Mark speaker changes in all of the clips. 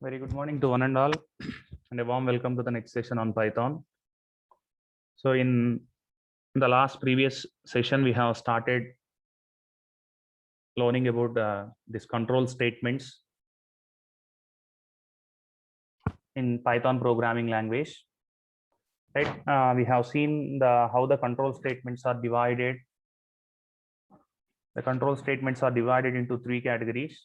Speaker 1: Very good morning to one and all, and a warm welcome to the next session on Python. So, in the last previous session, we have started learning about these control statements in Python programming language. Right? We have seen how the control statements are divided. The control statements are divided into three categories.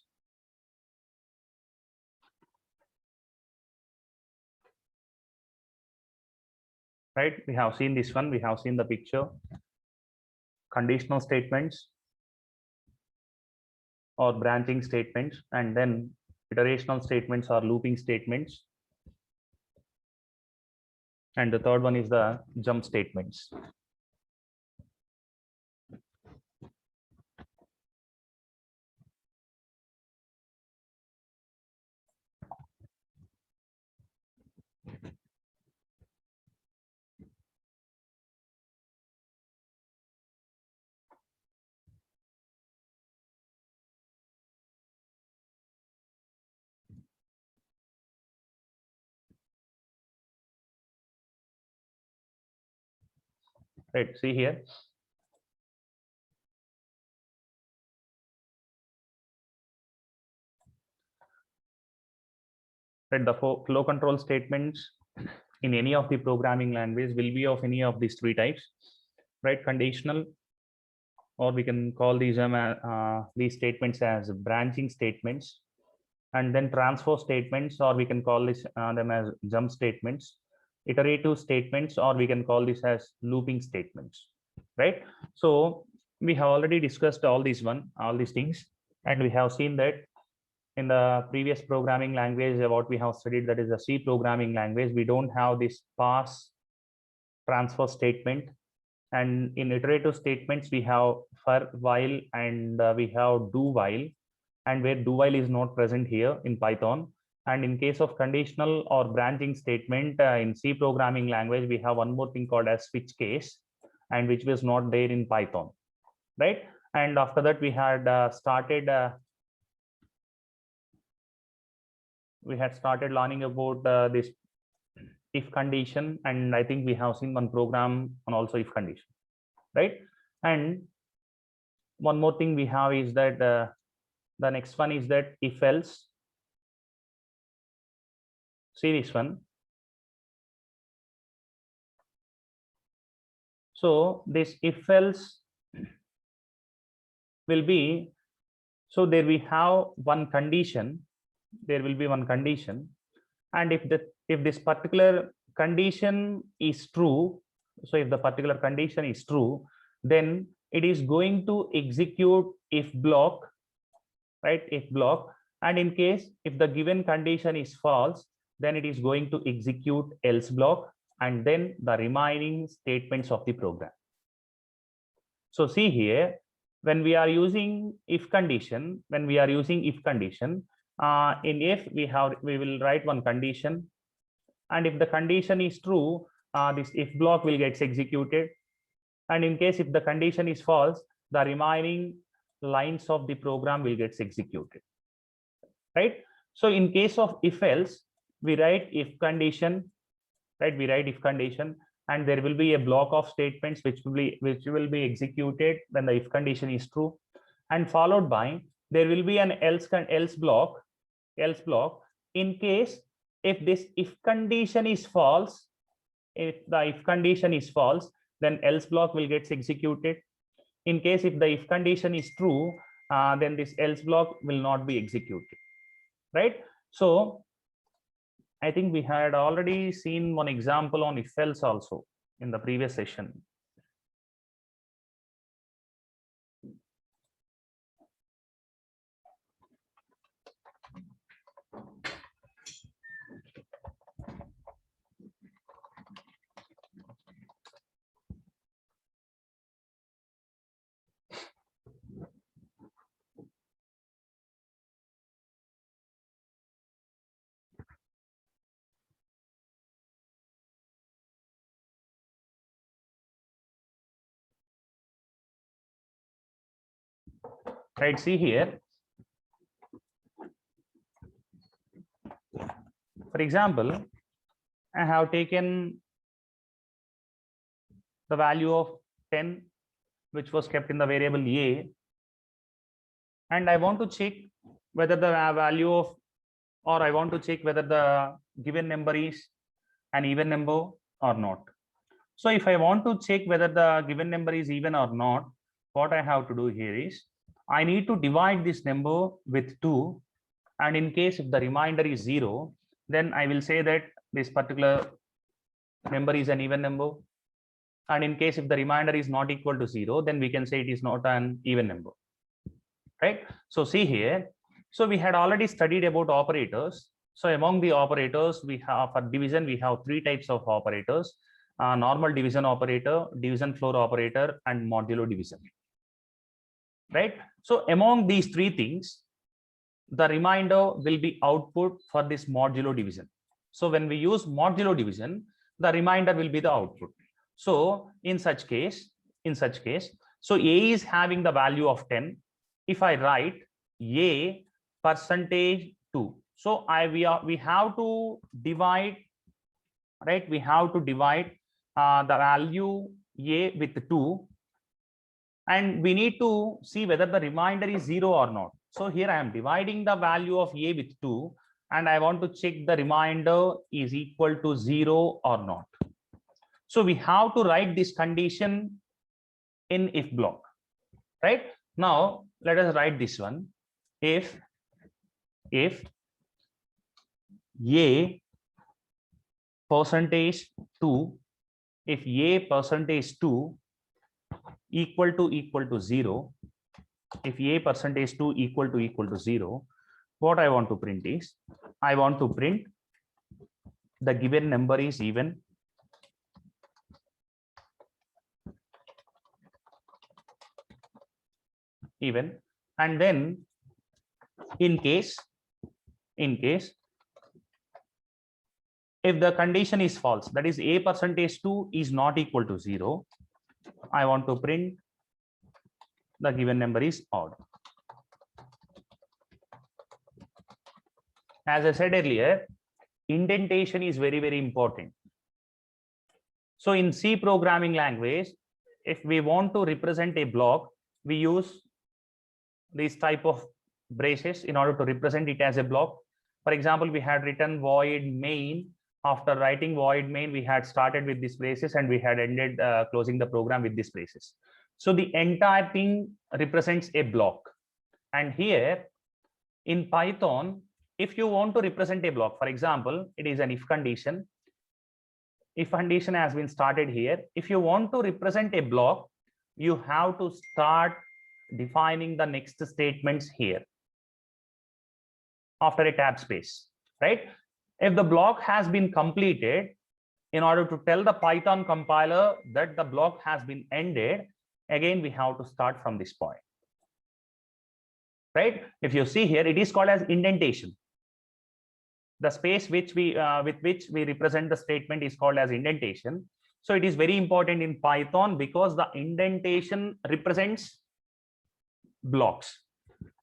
Speaker 1: Right? We have seen this one. We have seen the picture. Conditional statements or branching statements, and then iterational statements or looping statements. And the third one is the jump statements. Right, see here. Right, the flow control statements in any of the programming language will be of any of these three types. Right, conditional, or we can call these statements as branching statements, and then transfer statements, or we can call them as jump statements. Iterative statements, or we can call this as looping statements. Right, so we have already discussed all these things, and we have seen that in the previous programming language what we have studied, that is the C programming language, we don't have this pass transfer statement, and in iterative statements we have for, while, and we have do while, and where do while is not present here in Python. And in case of conditional or branching statement in C programming language, we have one more thing called as switch case, and which was not there in Python. Right, and after that we had started learning about this if condition, and I think we have seen one program on also if condition. Right, and one more thing we have is that the next one is that if else. See this one. So this if else will be, so there we have one condition, there will be one condition, and if this particular condition is true, so if the particular condition is true, then it is going to execute if block. Right, if block, and in case if the given condition is false, then it is going to execute else block, and then the remaining statements of the program. So see here, when we are using if condition, in if we will write one condition, and if the condition is true, this if block will get executed, and in case if the condition is false, the remaining lines of the program will get executed. Right, so in case of if else, we write if condition. Right, we write if condition, and there will be a block of statements which will be executed when the if condition is true, and followed by there will be an else block in case if this if condition is false. If the if condition is false, then else block will get executed. In case if the if condition is true, then this else block will not be executed. Right, so I think we had already seen one example on if else also in the previous session. Right, see here. For example, I have taken the value of 10, which was kept in the variable a, and I want to check whether the value of, or I want to check whether the given number is an even number or not. So if I want to check whether the given number is even or not, what I have to do here is I need to divide this number with 2, and in case if the remainder is 0, then I will say that this particular number is an even number, and in case if the remainder is not equal to 0, then we can say it is not an even number, right? So see here, so we had already studied about operators. So among the operators, we have for division, we have 3 types of operators: normal division operator, division floor operator, and modulo division, right? So among these 3 things, the remainder will be output for this modulo division. So when we use modulo division, the remainder will be the output. So in such case, so a is having the value of 10. If I write a percentage 2, so we have to divide, right? We have to divide the value a with 2, and we need to see whether the remainder is 0 or not. So here I am dividing the value of a with 2, and I want to check the remainder is equal to 0 or not. So we have to write this condition in if block, right? Now let us write this one. If a percentage 2, if a percentage 2 equal to 0, if a percentage 2 equal to 0, what I want to print is, I want to print the given number is even, and then in case if the condition is false, that is a percentage 2 is not equal to 0, I want to print the given number is odd. As I said earlier, indentation is very, very important. So in C programming language, if we want to represent a block, we use these type of braces in order to represent it as a block. For example, we had written void main. After writing void main, we had started with these braces and we had ended closing the program with these braces. So the entire thing represents a block. And here in Python, if you want to represent a block, for example, it is an if condition. If condition has been started here. If you want to represent a block, you have to start defining the next statements here after a tab space, right? If the block has been completed, in order to tell the Python compiler that the block has been ended, again, we have to start from this point, right? If you see here, it is called as indentation. The space which we with which we represent the statement is called as indentation. So it is very important in Python because the indentation represents blocks.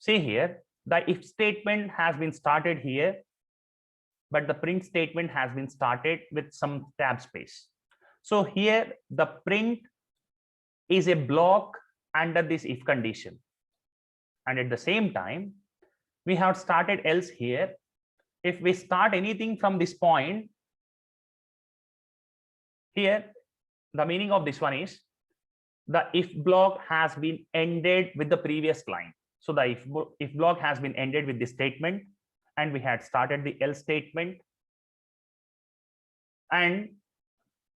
Speaker 1: See here, the if statement has been started here, but the print statement has been started with some tab space. So here the print is a block under this if condition. And at the same time, we have started else here. If we start anything from this point, here, the meaning of this one is the if block has been ended with the previous line. So the if block has been ended with this statement, and we had started the else statement, and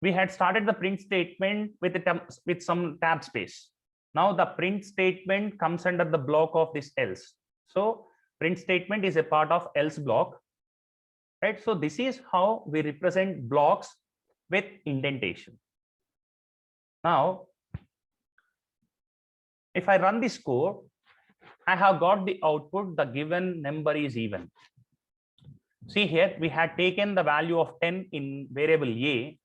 Speaker 1: we had started the print statement with some tab space. Now the print statement comes under the block of this else. So print statement is a part of else block, right? So this is how we represent blocks with indentation. Now, if I run this code, I have got the output, the given number is even. See here, we had taken the value of 10 in variable a,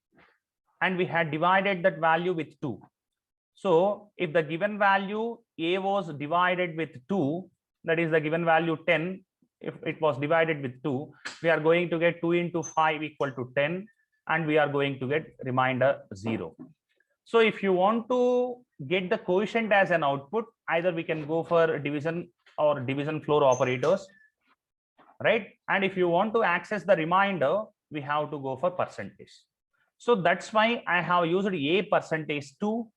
Speaker 1: and we had divided that value with 2. So if the given value a was divided with 2, that is the given value 10, if it was divided with 2, we are going to get 2 into 5 equal to 10, and we are going to get remainder 0. So if you want to get the quotient as an output, either we can go for division or division floor operators, right? And if you want to access the remainder, we have to go for percentage. So that's why I have used a percentage 2,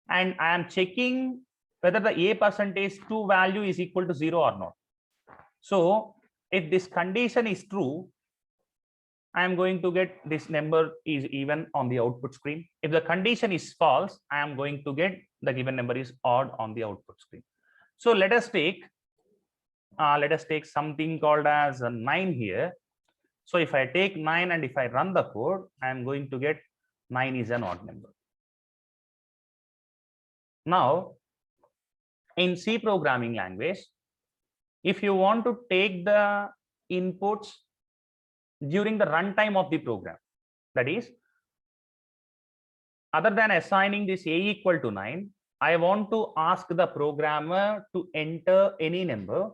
Speaker 1: and I am checking whether the a percentage 2 value is equal to 0 or not. So if this condition is true, I am going to get this number is even on the output screen. If the condition is false, I am going to get the given number is odd on the output screen. So let us take something called as a 9 here. So if I take 9 and if I run the code, I am going to get 9 is an odd number. Now, in C programming language, if you want to take the inputs during the runtime of the program, that is, other than assigning this a equal to 9, I want to ask the programmer to enter any number,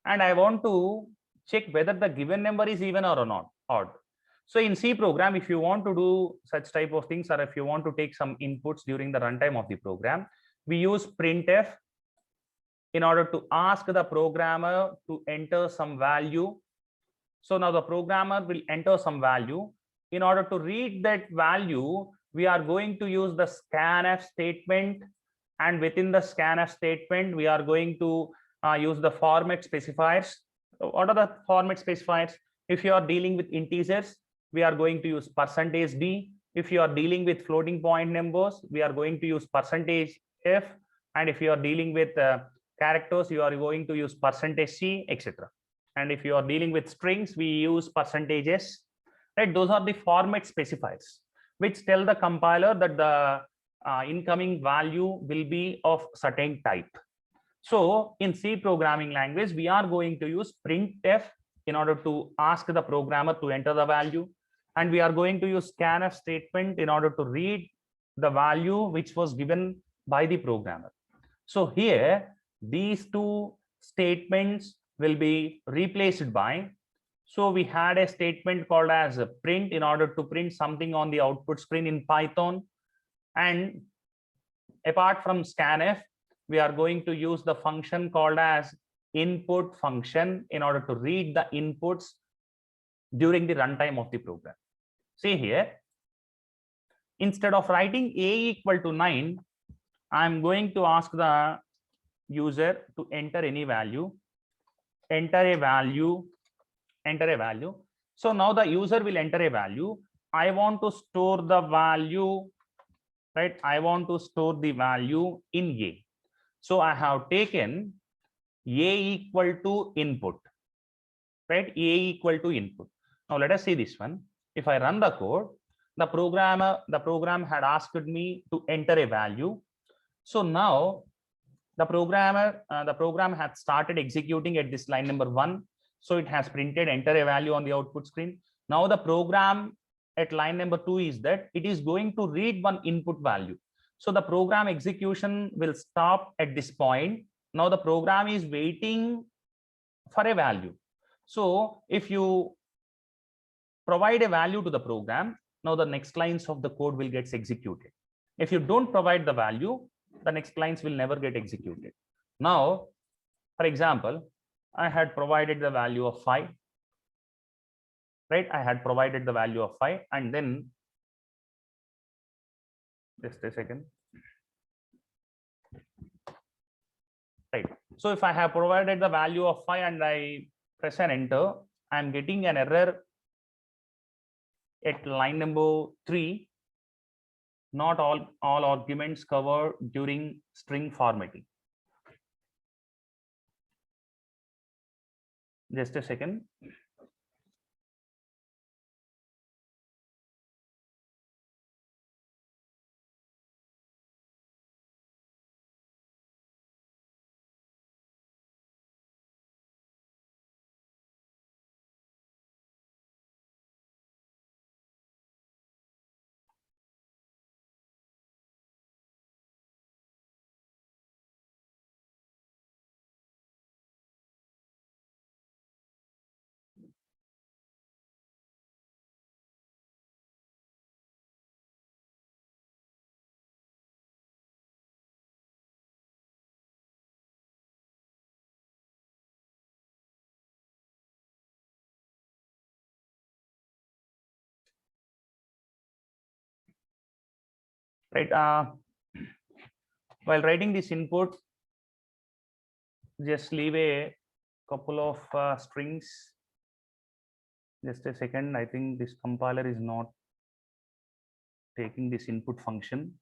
Speaker 1: and I want to check whether the given number is even or not odd. So in C program, if you want to do such type of things, or if you want to take some inputs during the runtime of the program, we use printf in order to ask the programmer to enter some value. So now the programmer will enter some value. In order to read that value, we are going to use the scanf statement, and within the scanf statement, we are going to use the format specifiers. What are the format specifiers? If you are dealing with integers, we are going to use %d. If you are dealing with floating point numbers, we are going to use %f. And if you are dealing with characters, you are going to use %c, etc. And if you are dealing with strings, we use %s. Right? Those are the format specifiers which tell the compiler that the incoming value will be of certain type. So in C programming language, we are going to use printf in order to ask the programmer to enter the value, and we are going to use scanf statement in order to read the value which was given by the programmer. So here these two statements will be replaced by, so we had a statement called as a print in order to print something on the output screen in Python, and apart from scanf, we are going to use the function called as input function in order to read the inputs during the runtime of the program. See here, instead of writing a equal to 9, I'm going to ask the user to enter any value, enter a value. So now the user will enter a value. I want to store the value, right? I want to store the value in a. So I have taken a equal to input, right? A equal to input. Now let us see this one. If I run the code, the program had asked me to enter a value. So now the program had started executing at this line number 1. So it has printed enter a value on the output screen. Now the program at line number 2 is that it is going to read one input value. So the program execution will stop at this point. Now the program is waiting for a value. So if you provide a value to the program, now the next lines of the code will get executed. If you don't provide the value, the next lines will never get executed. Now, for example, I had provided the value of 5, right? I had provided the value of 5, and then just a second. Right. So if I have provided the value of 5 and I press an enter, I'm getting an error at line number 3. Not all arguments covered during string formatting. Just a second. right? While writing this input, just leave a couple of strings. Just a second. I think this compiler is not taking this input function.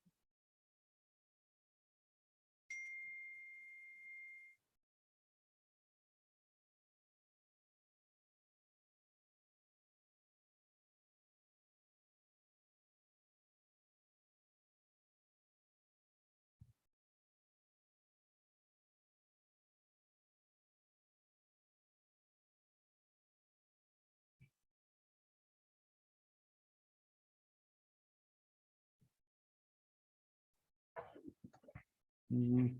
Speaker 1: Mm.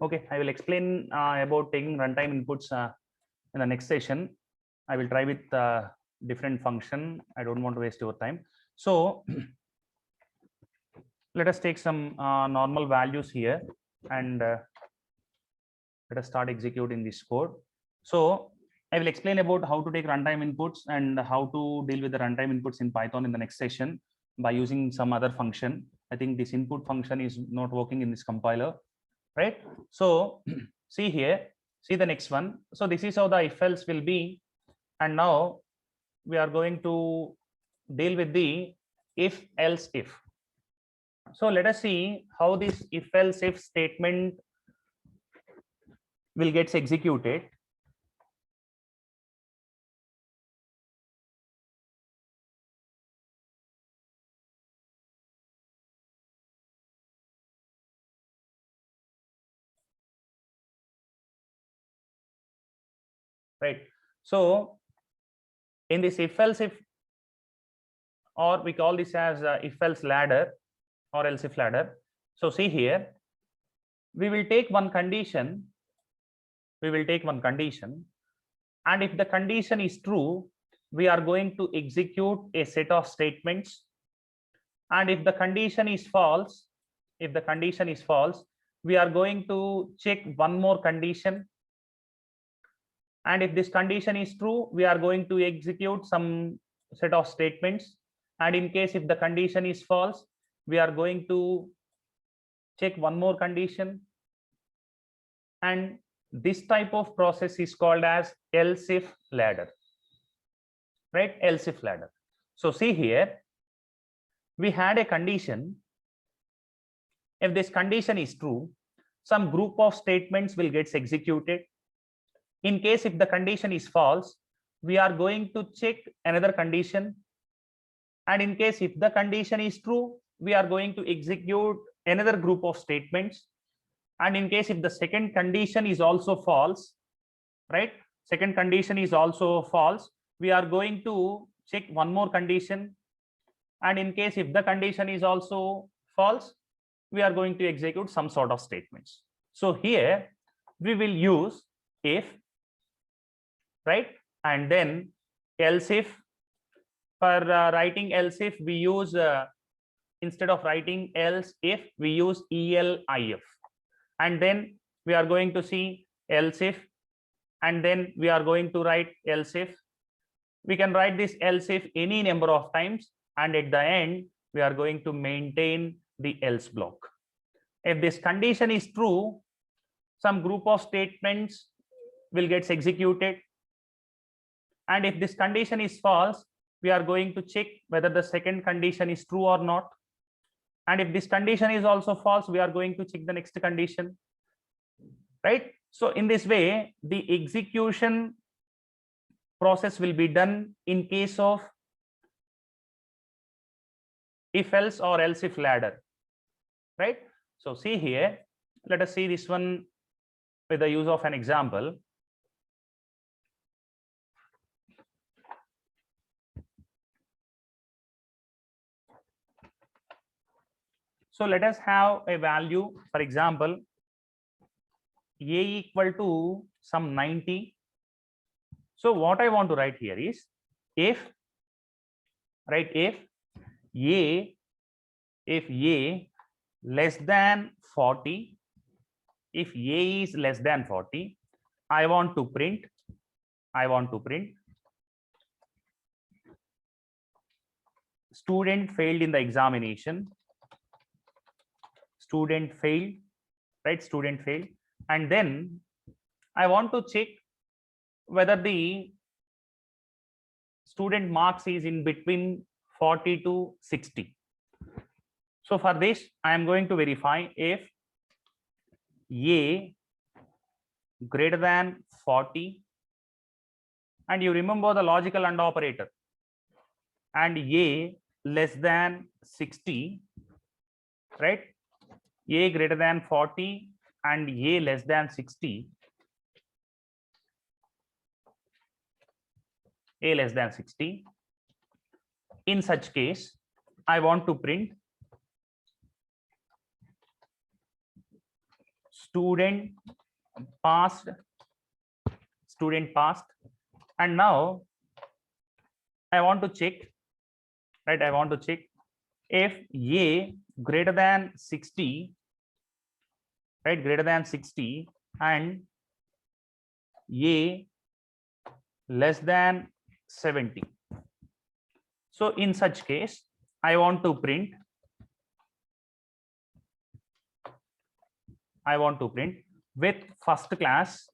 Speaker 1: Okay, I will explain about taking runtime inputs in the next session. I will try with different function. I don't want to waste your time. So let us take some normal values here, and let us start executing this code. So I will explain about how to take runtime inputs and how to deal with the runtime inputs in Python in the next session by using some other function. I think this input function is not working in this compiler, right? So see here, see the next one. So this is how the if else will be, and now we are going to deal with the if else if. So let us see how this if else if statement will get executed. Right. So in this if else if, or we call this as if else ladder or else if ladder. So see here, we will take one condition. We will take one condition, and if the condition is true, we are going to execute a set of statements. And if the condition is false, if the condition is false, we are going to check one more condition. And if this condition is true, we are going to execute some set of statements. And in case if the condition is false, we are going to check one more condition. And this type of process is called as else if ladder, right? Else if ladder. So see here, we had a condition. If this condition is true, some group of statements will get executed. In case if the condition is false, we are going to check another condition. And in case if the condition is true, we are going to execute another group of statements. And in case if the second condition is also false, right? Second condition is also false, we are going to check one more condition. And in case if the condition is also false, we are going to execute some sort of statements. So here we will use if, right? And then else if. For writing else if, we use instead of writing else if, we use elif. And then we are going to see else if, and then we are going to write else if. We can write this else if any number of times, and at the end we are going to maintain the else block. If this condition is true, some group of statements will get executed. And if this condition is false, we are going to check whether the second condition is true or not. And if this condition is also false, we are going to check the next condition, right? So in this way, the execution process will be done in case of if else or else if ladder, right? So see here, let us see this one with the use of an example. So let us have a value, for example, a equal to some 90. So what I want to write here is if, right, if a less than 40, if a is less than 40, I want to print student failed in the examination, student failed, right, student failed. And then I want to check whether the student marks is in between 40 to 60. So for this, I am going to verify if a greater than 40, and you remember the logical AND operator, and a less than 60, right? A greater than 40 and a less than 60, a less than 60. In such case, I want to print student passed, and now I want to check, right, I want to check if a greater than 60, right, greater than 60, and a less than 70. So in such case, I want to print with first class,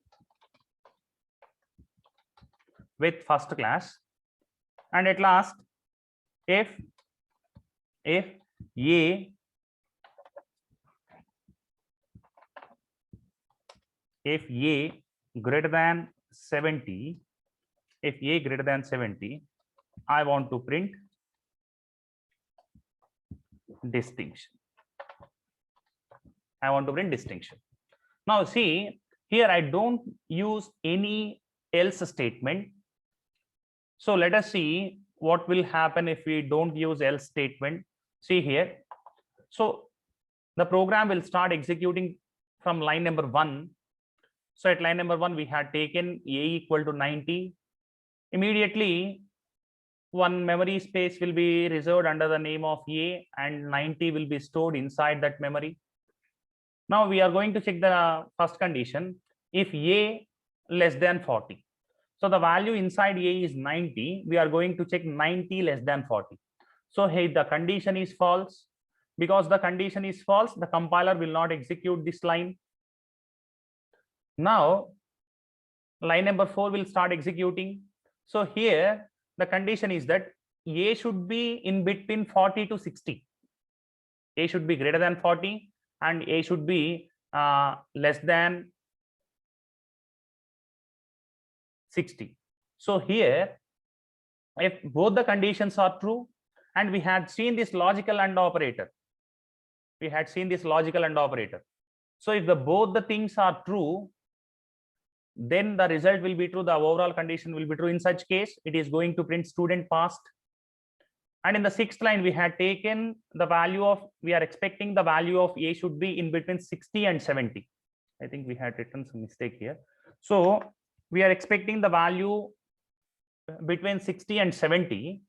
Speaker 1: and at last if a greater than 70, I want to print distinction. Now see here, I don't use any else statement. So let us see what will happen if we don't use else statement. See here, so the program will start executing from line number 1. So at line number 1, we had taken a equal to 90. Immediately, one memory space will be reserved under the name of a, and 90 will be stored inside that memory. Now we are going to check the first condition, if a less than 40. So the value inside a is 90. We are going to check 90 less than 40. So hey, the condition is false. Because the condition is false, the compiler will not execute this line. Now line number 4 will start executing. So here the condition is that a should be in between 40 to 60. A should be greater than 40 and a should be less than 60. So here, if both the conditions are true, and we had seen this logical AND operator, so if both the things are true, then the result will be true, the overall condition will be true. In such case, it is going to print student passed. And in the 6th line, we had taken the value of, we are expecting the value of a should be in between 60 and 70. I think we had written some mistake here. So we are expecting the value between 60 and 70.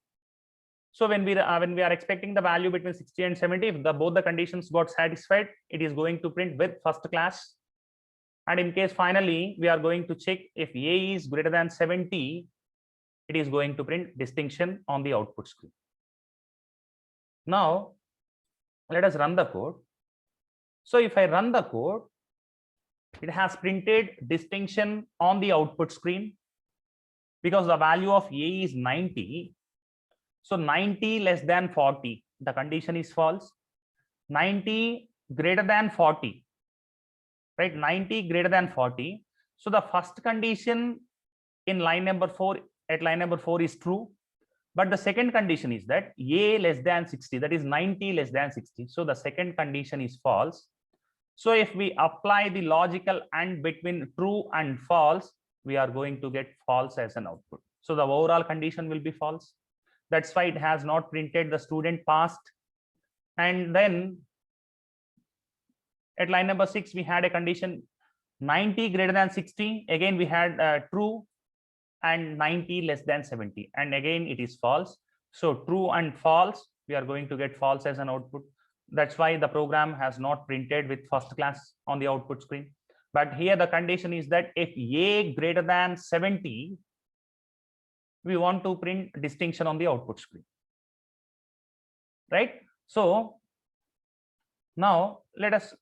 Speaker 1: So when we are expecting the value between 60 and 70, if both the conditions got satisfied, it is going to print with first class. And in case finally we are going to check if a is greater than 70, it is going to print distinction on the output screen. Now let us run the code. So if I run the code, it has printed distinction on the output screen because the value of a is 90. So 90 less than 40, the condition is false. 90 greater than 40, right? 90 greater than 40. So the first condition in line number 4, at line number 4 is true. But the second condition is that A less than 60, that is 90 less than 60. So the second condition is false. So if we apply the logical AND between true and false, we are going to get false as an output. So the overall condition will be false. That's why it has not printed the student passed. And then at line number 6, we had a condition 90 greater than 60. Again, we had true, and 90 less than 70. And again, it is false. So true and false, we are going to get false as an output. That's why the program has not printed with first class on the output screen. But here the condition is that if A greater than 70, we want to print distinction on the output screen, right? So now let us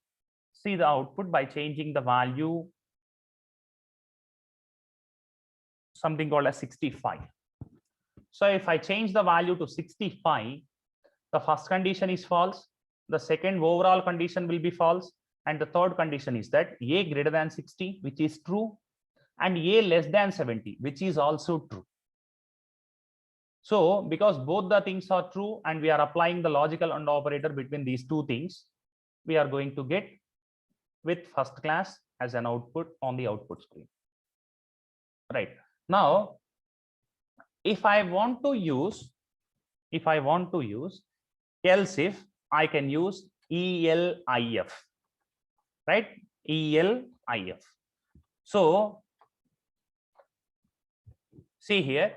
Speaker 1: see the output by changing the value, something called as 65. So if I change the value to 65, the first condition is false, the second overall condition will be false, and the third condition is that A greater than 60, which is true, and A less than 70, which is also true. So because both the things are true and we are applying the logical AND operator between these two things, we are going to get with first class as an output on the output screen, right? Now, if I want to use else if, I can use ELIF, right? ELIF. So see here,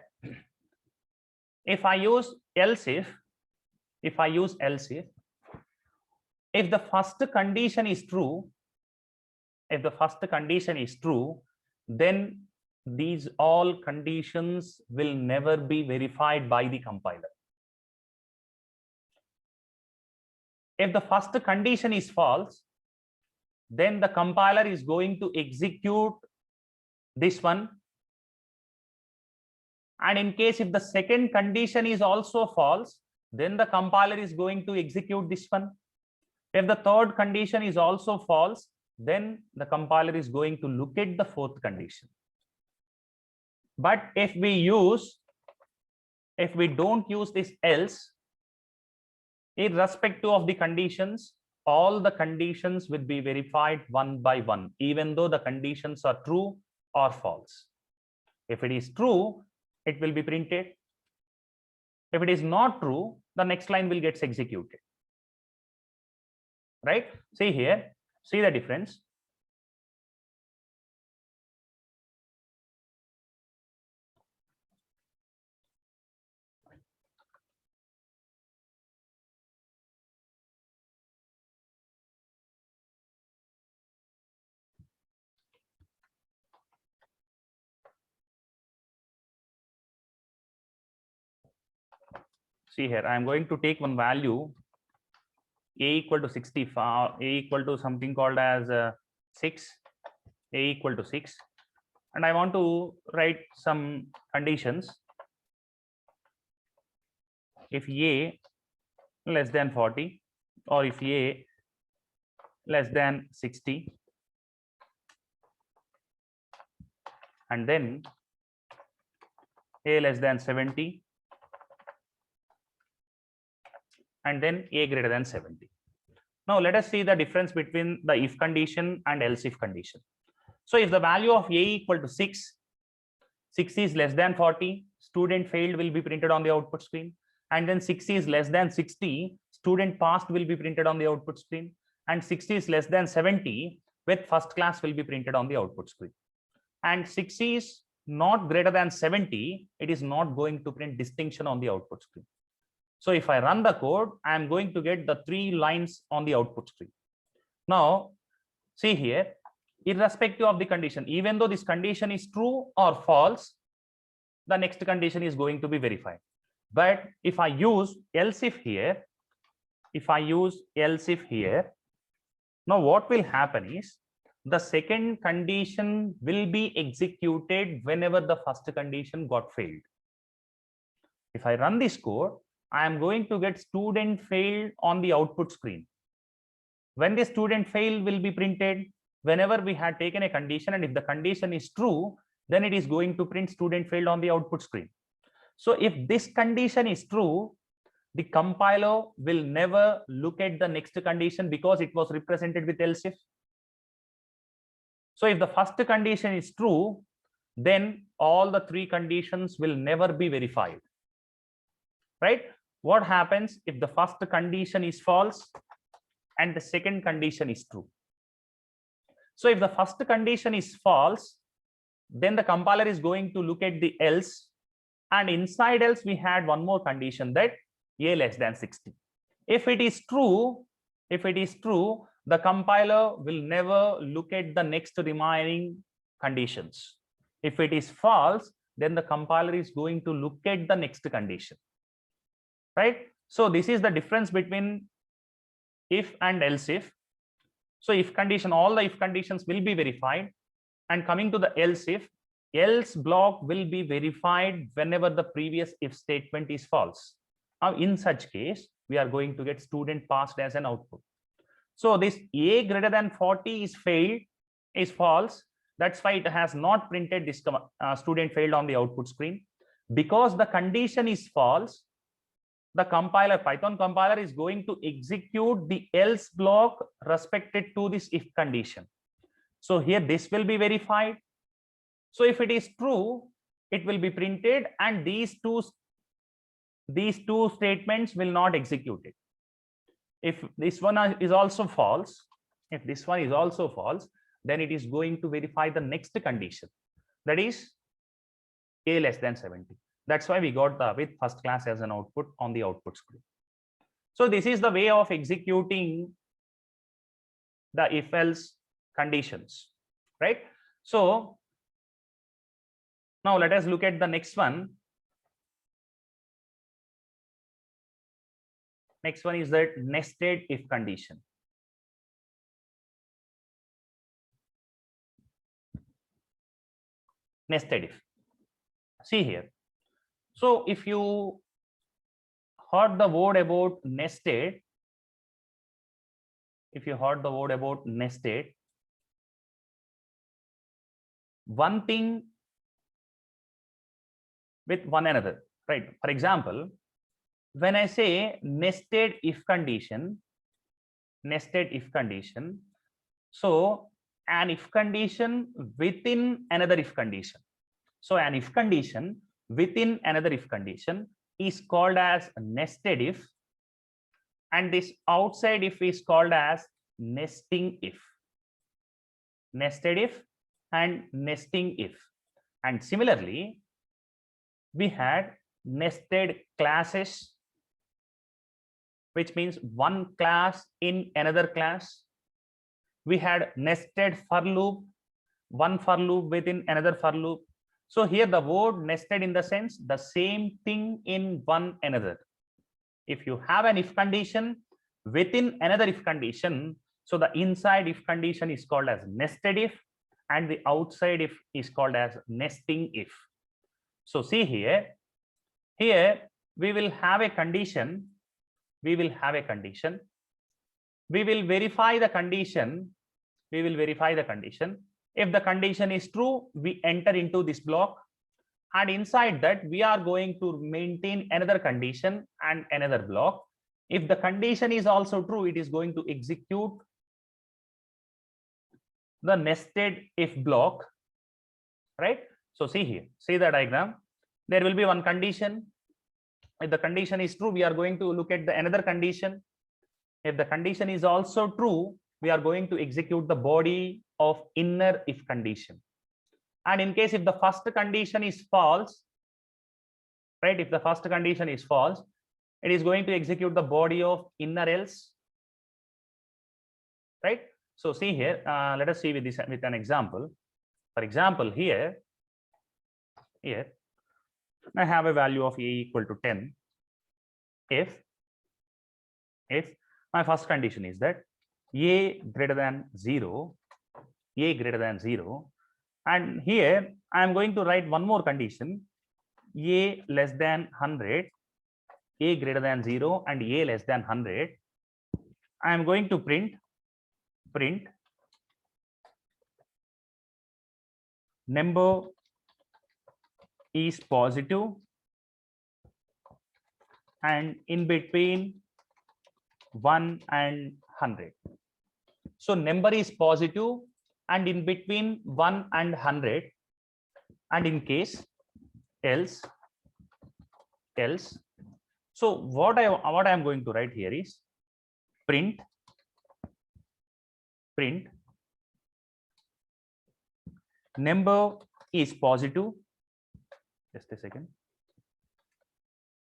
Speaker 1: if I use else if, if the first condition is true, then these all conditions will never be verified by the compiler. If the first condition is false, then the compiler is going to execute this one. And in case if the second condition is also false, then the compiler is going to execute this one. If the third condition is also false, then the compiler is going to look at the fourth condition. But if we don't use this else, irrespective of the conditions, all the conditions will be verified one by one, even though the conditions are true or false. If it is true, it will be printed. If it is not true, the next line will get executed, right? See here, see the difference. See here, I am going to take one value, A equal to 65, A equal to something called as 6, A equal to 6. And I want to write some conditions. If A less than 40, or if A less than 60, and then A less than 70, and then A greater than 70. Now let us see the difference between the if condition and else if condition. So if the value of A equal to 6, 6 is less than 40, student failed will be printed on the output screen. And then 6 is less than 60, student passed will be printed on the output screen. And 60 is less than 70, with first class will be printed on the output screen. And 6 is not greater than 70, it is not going to print distinction on the output screen. So if I run the code, I am going to get the 3 lines on the output screen. Now, see here, irrespective of the condition, even though this condition is true or false, the next condition is going to be verified. But if I use else if here, now what will happen is the second condition will be executed whenever the first condition got failed. If I run this code, I am going to get student failed on the output screen. When the student fail will be printed whenever we had taken a condition, and if the condition is true, then it is going to print student failed on the output screen. So if this condition is true, the compiler will never look at the next condition because it was represented with else if. So if the first condition is true, then all the three conditions will never be verified, right? What happens if the first condition is false and the second condition is true? So if the first condition is false, then the compiler is going to look at the else, and inside else we had one more condition, that a less than 60. If it is true, the compiler will never look at the next remaining conditions. If it is false, then the compiler is going to look at the next condition, right? So this is the difference between if and else if. So if condition, all the if conditions will be verified, and coming to the else if, else block will be verified whenever the previous if statement is false. Now in such case, we are going to get student passed as an output. So this a greater than 40 is failed, is false. That's why it has not printed this student failed on the output screen. Because the condition is false, the compiler, Python compiler, is going to execute the else block respected to this if condition. So here this will be verified. So if it is true, it will be printed, and these two statements will not execute it. If this one is also false, then it is going to verify the next condition, that is a less than 70. That's why we got the with first class as an output on the output screen. So this is the way of executing the if else conditions, right? So now let us look at the next one. Next one is that nested if condition. Nested if. See here. So if you heard the word about nested, one thing with one another, right? For example, when I say nested if condition, so an if condition within another if condition. So an if condition within another if condition is called as nested if, and this outside if is called as nesting if. Nested if and nesting if. And similarly, we had nested classes, which means one class in another class. We had nested for loop, one for loop within another for loop. So here the word nested in the sense the same thing in one another. If you have an if condition within another if condition, so the inside if condition is called as nested if, and the outside if is called as nesting if. So see here we will have a condition. We will verify the condition. If the condition is true, we enter into this block, and inside that we are going to maintain another condition and another block. If the condition is also true, it is going to execute the nested if block, right? So see here, see the diagram. There will be one condition. If the condition is true, we are going to look at the another condition. If the condition is also true, we are going to execute the body of inner if condition. And in case if the first condition is false, right? If the first condition is false, it is going to execute the body of inner else, right? So see here, let us see with this with an example. For example, here I have a value of a equal to 10 if my first condition is that a greater than 0, and here I am going to write one more condition, a less than 100, a greater than 0 and a less than 100. I am going to print print number is positive and in between 1 and 100. So number is positive and in between 1 and 100, and in case else. So what I am going to write here is print number is positive. Just a second.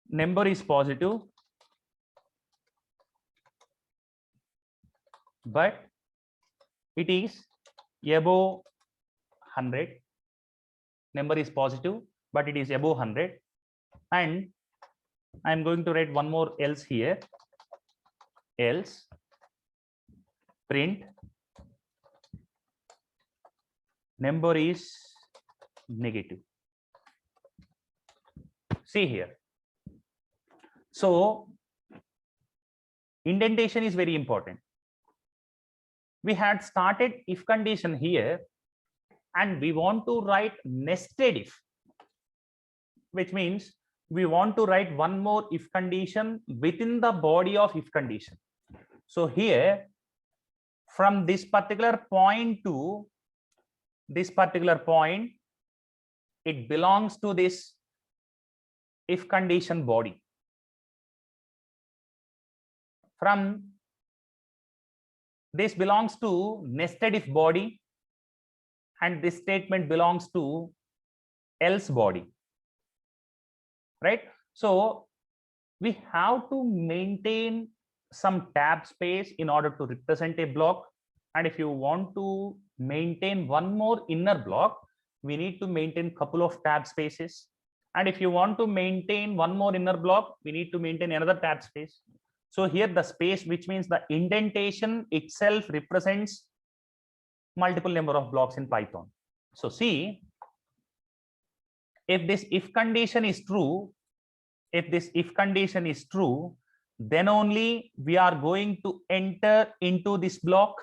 Speaker 1: Number is positive, but it is above 100. Number is positive, but it is above 100. And I'm going to write one more else here. Else print number is negative. See here. So indentation is very important. We had started if condition here and we want to write nested if, which means we want to write one more if condition within the body of if condition. So here from this particular point to this particular point, it belongs to this if condition body. From this belongs to nested if body, and this statement belongs to else body, right? So we have to maintain some tab space in order to represent a block, and if you want to maintain one more inner block, we need to maintain couple of tab spaces, and if you want to maintain one more inner block, we need to maintain another tab space. So here the space, which means the indentation itself, represents multiple number of blocks in Python. So see, if this if condition is true, then only we are going to enter into this block.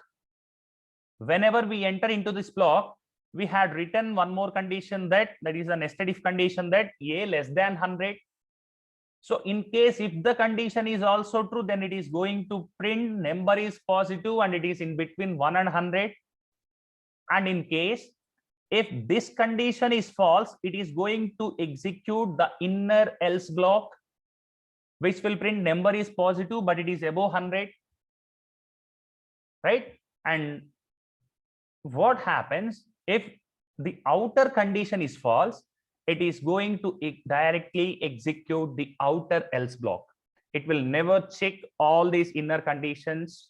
Speaker 1: Whenever we enter into this block, we had written one more condition, that is a nested if condition, that a less than 100. So in case if the condition is also true, then it is going to print number is positive and it is in between 1 and 100. And in case if this condition is false, it is going to execute the inner else block, which will print number is positive but it is above 100, right? And what happens if the outer condition is false? It is going to directly execute the outer else block. It will never check all these inner conditions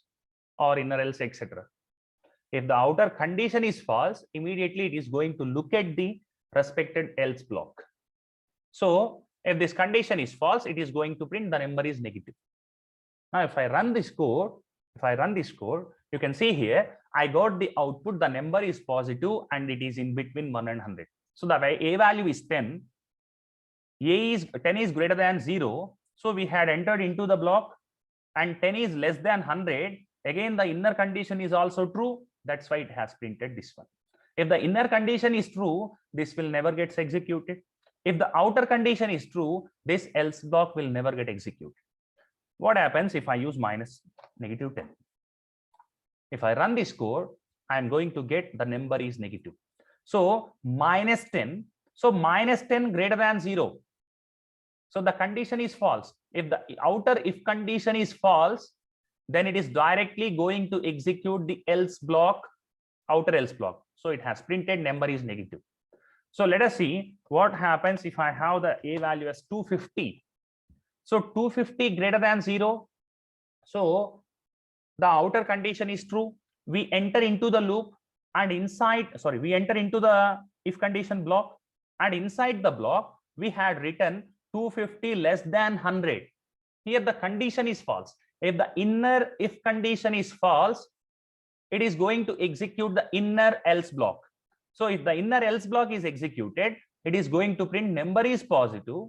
Speaker 1: or inner else, etc. If the outer condition is false, immediately it is going to look at the respected else block. So if this condition is false, it is going to print the number is negative. Now if I run this code, you can see here I got the output, the number is positive and it is in between 1 and 100. So the a value is 10, 10 is greater than 0. So we had entered into the block, and 10 is less than 100. Again, the inner condition is also true. That's why it has printed this one. If the inner condition is true, this will never get executed. If the outer condition is true, this else block will never get executed. What happens if I use minus negative 10? If I run this code, I am going to get the number is negative. So minus 10. So minus 10 greater than 0. So the condition is false. If the outer if condition is false, then it is directly going to execute the else block, outer else block. So it has printed number is negative. So let us see what happens if I have the a value as 250. So 250 greater than 0. So the outer condition is true. We enter into the loop, and we enter into the if condition block, and inside the block we had written 250 less than 100. Here the condition is false. If the inner if condition is false, it is going to execute the inner else block. So if the inner else block is executed, it is going to print number is positive,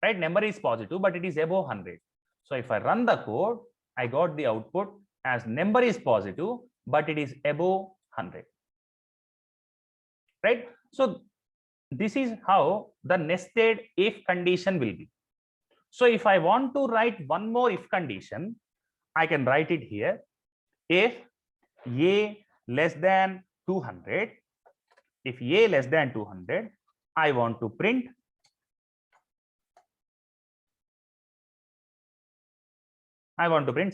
Speaker 1: right? Number is positive, but it is above 100. So if I run the code, I got the output as number is positive, but it is above 100, right? So this is how the nested if condition will be. So if I want to write one more if condition, I can write it here. If a less than 200, if a less than 200, I want to print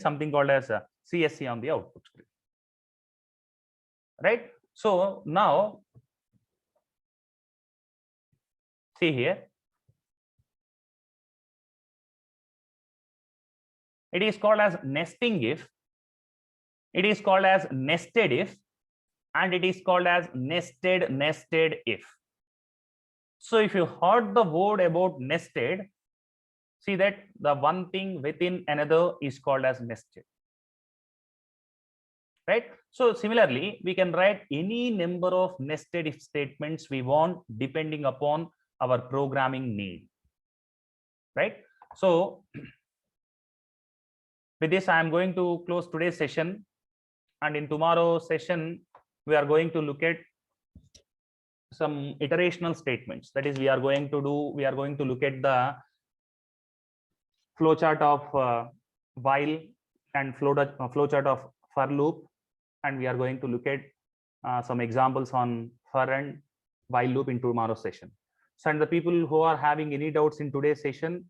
Speaker 1: something called as a CSC on the output screen, right? So now see here, it is called as nesting if, it is called as nested if, and it is called as nested if. So if you heard the word about nested, see that the one thing within another is called as nested, right? So similarly, we can write any number of nested if statements we want depending upon our programming need, right? So with this, I am going to close today's session, and in tomorrow's session, we are going to look at some iterational statements. That is, we are going to look at the flowchart of while and flowchart of for loop, and we are going to look at some examples on for and while loop in tomorrow's session. So, and the people who are having any doubts in today's session,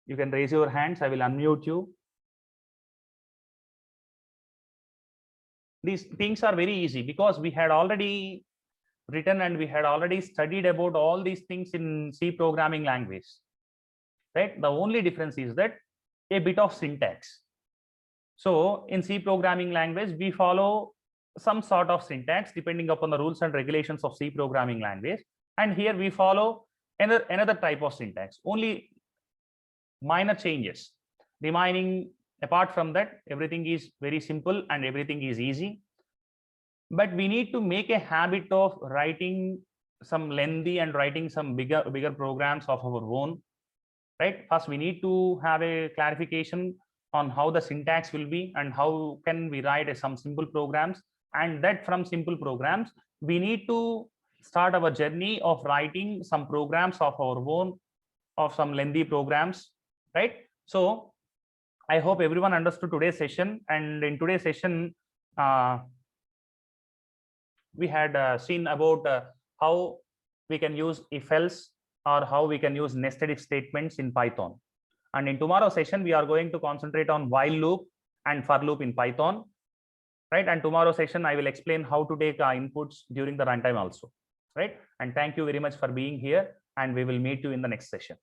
Speaker 1: you can raise your hands. I will unmute you. These things are very easy because we had already written and we had already studied about all these things in C programming language, right? The only difference is that a bit of syntax. So in C programming language, we follow some sort of syntax depending upon the rules and regulations of C programming language. And here we follow another type of syntax, only minor changes. Remaining, apart from that, everything is very simple and everything is easy. But we need to make a habit of writing some lengthy and writing some bigger programs of our own, right? First, we need to have a clarification on how the syntax will be and how can we write some simple programs, and that from simple programs we need to start our journey of writing some programs of our own, of some lengthy programs, right? So I hope everyone understood today's session, and in today's session we had seen about how we can use if else or how we can use nested if statements in Python. And in tomorrow's session, we are going to concentrate on while loop and for loop in Python, right? And tomorrow's session, I will explain how to take inputs during the runtime also, right? And thank you very much for being here, and we will meet you in the next session.